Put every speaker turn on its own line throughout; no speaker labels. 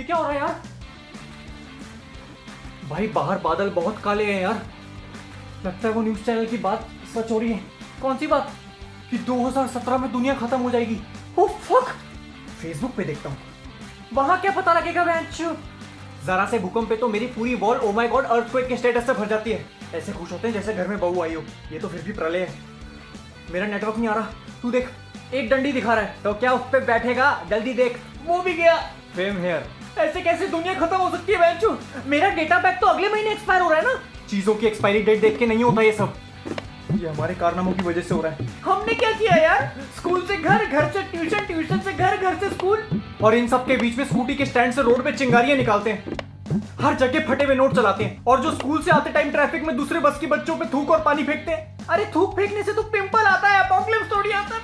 ये क्या हो रहा है यार? भाई बाहर बादल बहुत काले हैं यार। लगता है वो न्यूज़ चैनल की बात सच हो रही है। कौन सी बात? कि 2017 में दुनिया खत्म हो जाएगी। Oh fuck! फेसबुक पे देखता हूँ। वहां क्या पता लगेगा बेंचो? जरा से भूकंप पे तो मेरी पूरी wall oh my God earthquake के स्टेटस से भर जाती है। ऐसे खुश होते हैं जैसे घर में बहू आई हो। ये तो फिर भी प्रलय है। मेरा नेटवर्क नहीं आ रहा। तू देख, एक डंडी दिखा रहा है। तो क्या उस पे बैठेगा? जल्दी देख। वो भी गया। Fame here. ऐसे कैसे दुनिया खत्म हो सकती है बेंचो? मेरा डेटा पैक तो अगले महीने एक्सपायर हो रहा है ना। चीजों की एक्सपायरी डेट देख के नहीं होता ये सब। ये हमारे कारनामों की वजह से हो रहा है। हमने क्या किया यार? स्कूल से घर, घर से ट्यूशन, ट्यूशन से घर, घर से स्कूल, और इन सब के बीच में स्कूटी के स्टैंड से रोड पे चिंगारियां निकालते हैं। हर जगह फटे हुए नोट चलाते हैं, और जो स्कूल से आते टाइम ट्रैफिक में दूसरे बस के बच्चों पे थूक और पानी फेंकते हैं। अरे थूक फेंकने से तो पिंपल आता है, एपोक्लिप्स थोड़ी आता है।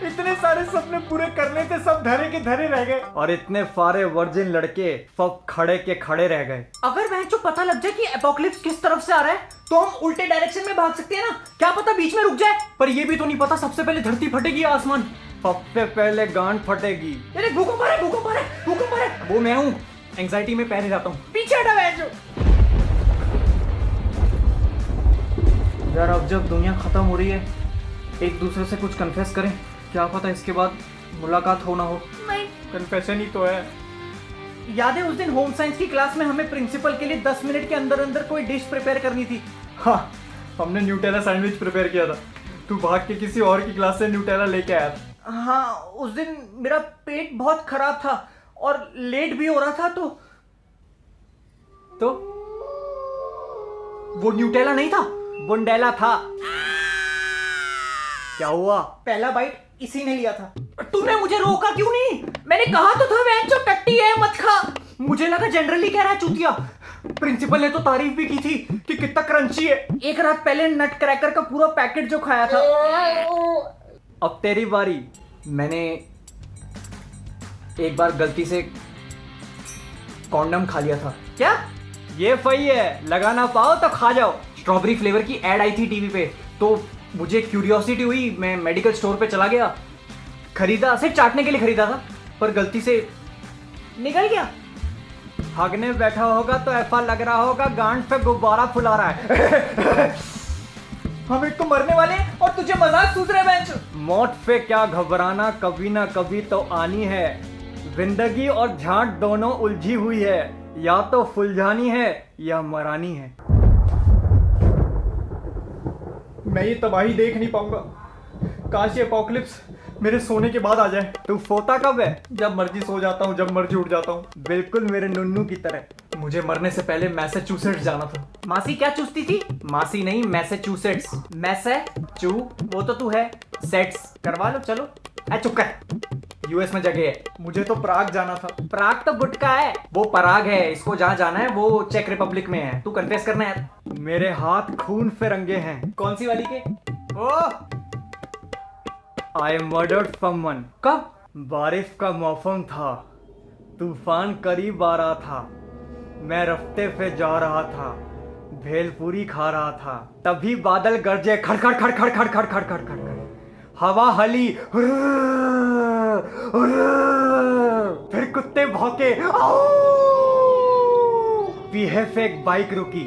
इतने सारे सपने पूरे करने थे, सब धरे के धरे रह गए। और इतने सारे वर्जिन लड़के सब खड़े के खड़े रह गए। अगर बेंचो पता लग जाए कि एपोक्लिप्स किस तरफ से आ रहा है तो हम उल्टे डायरेक्शन में भाग सकते हैं ना। क्या पता बीच में रुक जाए। पर ये भी तो नहीं पता सबसे पहले धरती फटेगी या आसमान। सबसे पहले गांड फटेगी। अरे भूकंप आ रहा है, भूकंप आ रहा है, भूकंप आ रहा है। वो मैं हूँ, एंग्जाइटी में पैर जाता हूँ। पीछे हटा बेंचो। यार अब जब दुनिया खत्म हो रही है, एक दूसरे से कुछ कन्फेस करें। क्या पता इसके बाद मुलाकात हो ना हो। नहीं, कन्फेशन ही तो है। याद है उस दिन होम साइंस की क्लास में हमें प्रिंसिपल के लिए 10 मिनट के अंदर अंदर कोई डिश प्रिपेयर करनी थी। हाँ, हमने न्यूटेला सैंडविच प्रिपेयर किया था। तू भाग के किसी और की क्लास से न्यूटेला लेके आया था। हाँ, उस दिन मेरा पेट बहुत खराब था और लेट भी हो रहा था। तो वो न्यूटेला नहीं था, बुंडेला था। क्या हुआ? पहला बाइट इसी ने लिया था। तूने मुझे रोका क्यों नहीं? मैंने कहा तो था बेंचो टट्टी है मत खा। मुझे लगा जनरली कह रहा है चूतिया। प्रिंसिपल ने तो तारीफ भी की थी कि कितना क्रंची है। एक रात पहले नट क्रैकर का पूरा पैकेट जो खाया था। अब तेरी बारी। मैंने एक बार गलती से कॉन्डम खा लिया था। क्या? ये सही है, लगा ना पाओ तो खा जाओ। स्ट्रॉबेरी फ्लेवर की एड आई थी टीवी पे, तो मुझे क्यूरियोसिटी हुई। मैं मेडिकल स्टोर पे चला गया, खरीदा, सिर्फ चाटने के लिए खरीदा था, पर गलती से निकल गया। भागने बैठा होगा तो ऐसा लग रहा होगा गांड पे गुब्बारा फुला रहा है। हम एक को मरने वाले और तुझे मजाक सूझ रहे बेंच। मौत पे क्या घबराना, कभी ना कभी तो आनी है। जिंदगी और झांट दोनों उलझी हुई है, या तो फुलझानी है या मरानी है। मैं ये तबाही देख नहीं पाऊंगा। काश ये एपोक्लिप्स मेरे सोने के बाद आ जाए। तू सोता कब है? जब मर्जी सो जाता हूँ, जब मर्जी उठ जाता हूँ, बिल्कुल मेरे नुन्नू की तरह। मुझे मरने से पहले मैसेच्यूसेट्स जाना था। मासी क्या चूसती थी? मासी नहीं, मैसेच्यूसेट्स। मैसेचू वो तो तू है, सेट्स करवा लो। चलो चुप कर। यूएस में जगह है। मुझे तो प्राग जाना था। प्राग तो गुटका है, वो पराग है। इसको जहाँ जाना है वो चेक रिपब्लिक में है। तू कन्फेस करना है। मेरे हाथ खून से रंगे हैं। कौन सी वाली के? ओह, I murdered someone। कब? बारिश का मौसम था, तूफान करीब आ रहा था, मैं रास्ते पे जा रहा था, भेलपूरी खा रहा था, तभी बादल गरजे, खड़खड़ खड़खड़ खड़खड़ खड़खड़ खड़खड़, हवा हली, फिर कुत्ते भौंके, पीछे से एक बाइक रुकी।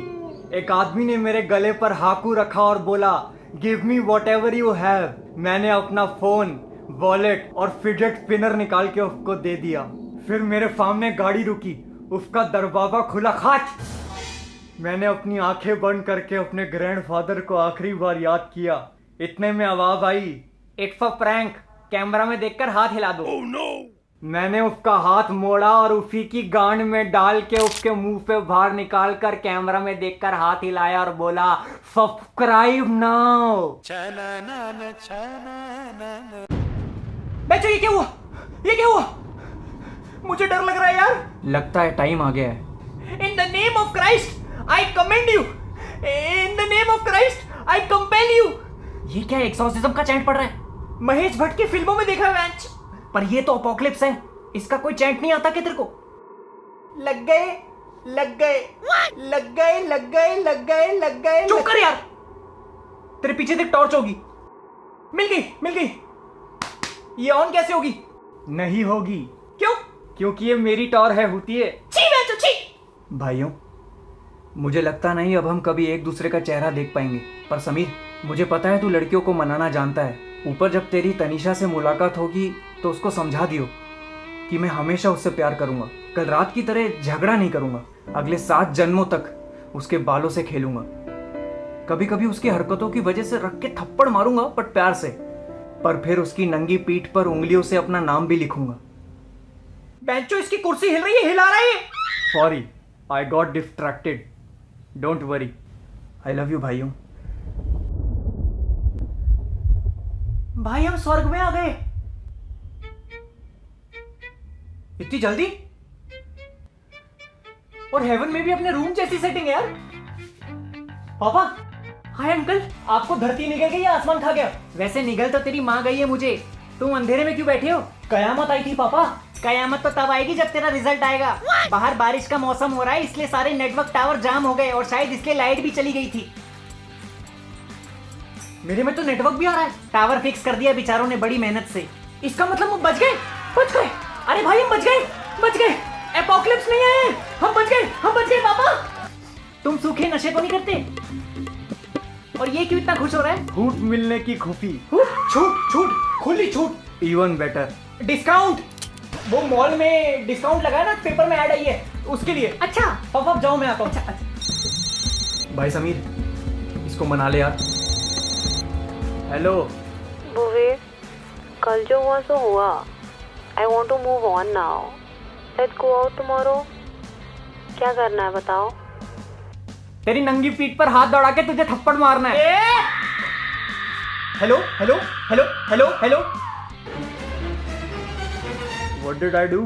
एक आदमी ने मेरे गले पर हाकू रखा और बोला, give me what ever you have. मैंने अपना फोन, वॉलेट और फिजेट स्पिनर निकाल के उसको दे दिया। फिर मेरे सामने गाड़ी रुकी, उसका दरवाजा खुला, खाच। मैंने अपनी आंखें बंद करके अपने ग्रैंडफादर को आखिरी बार याद किया। इतने में आवाज आई, इट्स अ प्रैंक, कैमरा में देखकर हाथ हिला दो। oh, no! मैंने उसका हाथ मोड़ा और उसी की गांड में डाल के उसके मुंह पे बाहर निकाल कर कैमरा में देखकर हाथ हिलाया और बोला, सब्सक्राइब नाउ। बच्चों ये क्या हुआ? ये क्या हुआ? मुझे डर लग रहा है यार। लगता है टाइम आ गया है। In the name of Christ I commend you, in the name of Christ I compel you. ये क्या एक्सॉर्सिज्म का चैंट पड़ रहा है? महेश भट्ट की फिल्मों में देखा है बेंच, पर ये तो अपोक्लिप्स है, इसका कोई चैंट नहीं आता क्या तेरे को? लग गए लग गए लग गए लग गए लग गए लग गए। चुप कर यार, तेरे पीछे देख, टॉर्च होगी। मिल गई मिल गई। ये ऑन कैसे होगी? नहीं होगी। क्यों? क्योंकि ये मेरी टॉर है होती है। छी बेचो छी। भाइयों, मुझे लगता नहीं अब हम कभी एक दूसरे का चेहरा देख पाएंगे। पर समीर, मुझे पता है तू लड़कियों को मनाना जानता है। ऊपर जब तेरी तनीषा से मुलाकात होगी तो उसको समझा दियो कि मैं हमेशा उससे प्यार करूंगा। कल रात की तरह झगड़ा नहीं करूंगा। अगले 7 जन्मों तक उसके बालों से खेलूंगा। कभी कभी उसकी हरकतों की वजह से रख के थप्पड़ मारूंगा, बट प्यार से। पर फिर उसकी नंगी पीठ पर उंगलियों से अपना नाम भी लिखूंगा। बेंचो, इसकी कुर्सी हिल रही है, हिला रही है। Sorry, I got distracted. Don't worry, I love you भाइयों। भाई, हम स्वर्ग में आ गए। इतनी जल्दी? और हेवन में भी अपने रूम जैसी सेटिंग है यार। पापा, हाय अंकल। आपको धरती निकल गई या आसमान खा गया? वैसे निगल तो तेरी माँ गई है मुझे। तुम अंधेरे में क्यों बैठे हो? कयामत आई थी पापा। कयामत तो तब आएगी जब तेरा रिजल्ट आएगा। बाहर बारिश का मौसम हो रहा है, इसलिए सारे नेटवर्क टावर जाम हो गए और शायद इसलिए लाइट भी चली गई थी। मेरे में तो नेटवर्क भी आ रहा है। टावर फिक्स कर दिया बेचारों ने बड़ी मेहनत से। इसका मतलब हम बच गए। बच गए? अरे भाई, हम बच गए, बच गए। एपोकलिप्स नहीं है, हम बच गए, हम बच गए पापा। तुम सूखे नशे तो नहीं करते? और ये क्यों इतना खुश हो रहा है? छूट मिलने की खुशी। छूट, छूट, खुली छूट। Even better discount. वो मॉल में डिस्काउंट लगा है ना, पेपर में ऐड आई है, उसके लिए। अच्छा पापा, अब जाओ, मैं आता हूँ। अच्छा। भाई समीर, इसको मना ले यार। हेलो
भुवेश, कल जो हुआ सो हुआ। I want to move on now. Let's go out tomorrow. क्या करना है बताओ?
तेरी नंगी पीठ पर हाथ दौड़ा के तुझे थप्पड़ मारना है। Hello hello hello hello hello. What did I do?